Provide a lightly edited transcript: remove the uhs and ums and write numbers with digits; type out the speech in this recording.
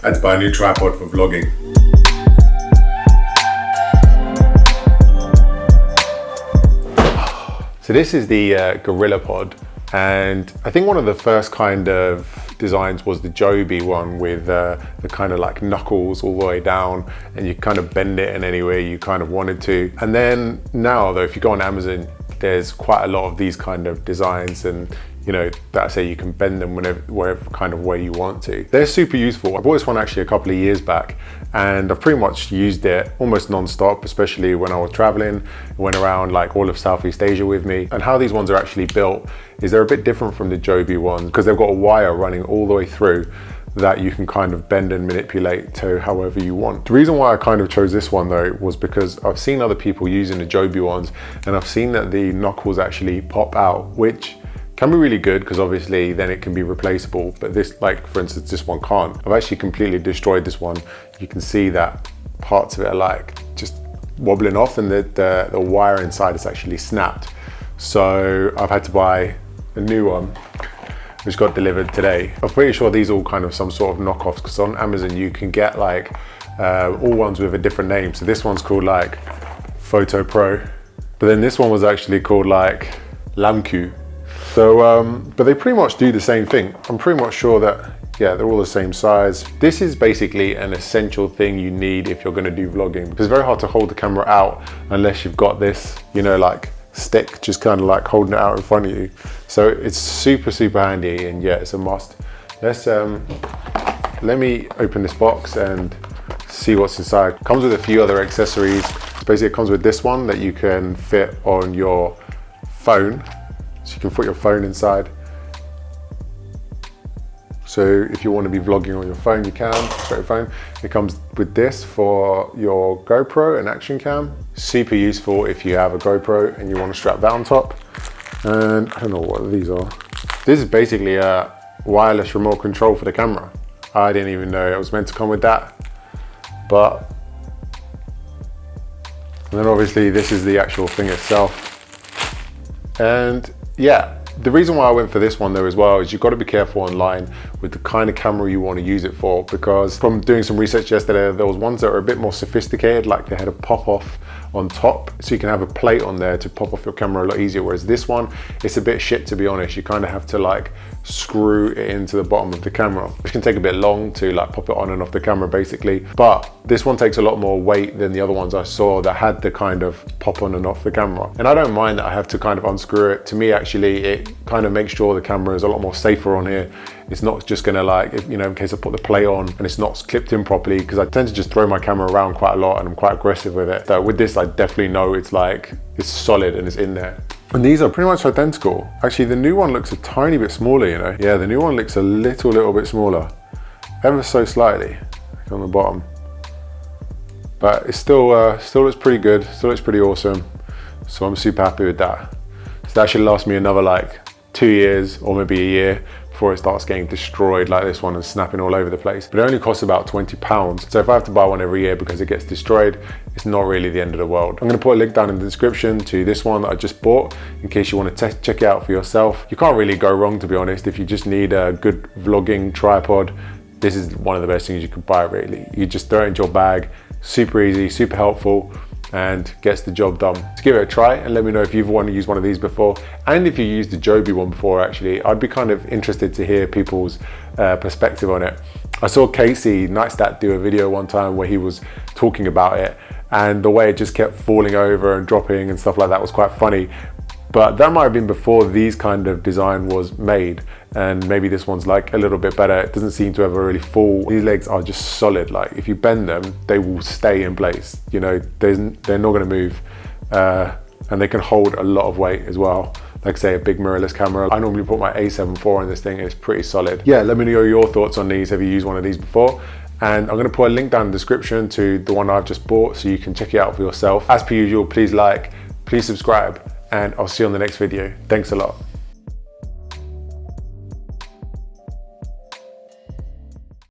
I had to buy a new tripod for vlogging. So this is the GorillaPod, and I think one of the first kind of designs was the Joby one with the kind of like knuckles all the way down, and you kind of bend it in any way you kind of wanted to. And then now though, if you go on Amazon, there's quite a lot of these kind of designs, and you know, that I say you can bend them whatever kind of way you want to. They're super useful. I bought this one actually a couple of years back, and I've pretty much used it almost non-stop, especially when I was traveling. I went around like all of Southeast Asia with me. And how these ones are actually built is they're a bit different from the Joby ones because they've got a wire running all the way through that you can kind of bend and manipulate to however you want. The reason why I kind of chose this one though was because I've seen other people using the Joby ones, and I've seen that the knuckles actually pop out, which can be really good because obviously then it can be replaceable, but this, like for instance, this one can't. I've actually completely destroyed this one. You can see that parts of it are like just wobbling off, and the wire inside is actually snapped. So I've had to buy a new one, which got delivered today. I'm pretty sure these are all kind of some sort of knockoffs, because on Amazon you can get like all ones with a different name. So this one's called like Photo Pro, but then this one was actually called like Lamcu. So, but they pretty much do the same thing. I'm pretty much sure that, yeah, they're all the same size. This is basically an essential thing you need if you're gonna do vlogging, because it's very hard to hold the camera out unless you've got this, you know, like stick, just kind of like holding it out in front of you. So it's super, super handy, and yeah, it's a must. Let's, let me open this box and see what's inside. It comes with a few other accessories. So basically it comes with this one that you can fit on your phone. So you can put your phone inside. So if you want to be vlogging on your phone, you can, straight your phone. It comes with this for your GoPro and action cam. Super useful if you have a GoPro and you want to strap that on top. And I don't know what these are. This is basically a wireless remote control for the camera. I didn't even know it was meant to come with that. But, and then obviously this is the actual thing itself. And yeah, the reason why I went for this one though as well is you've got to be careful online with the kind of camera you want to use it for, because from doing some research yesterday, there was ones that are a bit more sophisticated, like they had a pop off on top, so you can have a plate on there to pop off your camera a lot easier, whereas this one, it's a bit shit, to be honest. You kind of have to like screw it into the bottom of the camera, which can take a bit long to like pop it on and off the camera basically. But this one takes a lot more weight than the other ones I saw that had the kind of pop on and off the camera. And I don't mind that I have to kind of unscrew it. To me, actually, it kind of makes sure the camera is a lot more safer on here. It's not just gonna like, if, you know, in case I put the plate on and it's not clipped in properly, because I tend to just throw my camera around quite a lot and I'm quite aggressive with it. So with this, I definitely know it's like, it's solid and it's in there. And these are pretty much identical. Actually, the new one looks a tiny bit smaller, you know? Yeah, the new one looks a little bit smaller, ever so slightly, like on the bottom. But it still looks pretty good, still looks pretty awesome. So I'm super happy with that. So that should last me another like 2 years or maybe a year before it starts getting destroyed like this one and snapping all over the place. But it only costs about £20. So if I have to buy one every year because it gets destroyed, it's not really the end of the world. I'm gonna put a link down in the description to this one that I just bought in case you want to check it out for yourself. You can't really go wrong, to be honest. If you just need a good vlogging tripod, this is one of the best things you could buy, really. You just throw it into your bag, super easy, super helpful, and gets the job done. So give it a try and let me know if you've wanted to use one of these before, and if you used the Joby one before. Actually, I'd be kind of interested to hear people's perspective on it. I saw Casey Neistat do a video one time where he was talking about it, and the way it just kept falling over and dropping and stuff like that was quite funny. But that might have been before these kind of design was made, and maybe this one's like a little bit better. It doesn't seem to ever really fall. These legs are just solid. Like if you bend them, they will stay in place. You know, they're not gonna move, and they can hold a lot of weight as well. Like say a big mirrorless camera. I normally put my A7 IV on this thing and it's pretty solid. Yeah, let me know your thoughts on these. Have you used one of these before? And I'm gonna put a link down in the description to the one I've just bought so you can check it out for yourself. As per usual, please like, please subscribe, and I'll see you on the next video. Thanks a lot.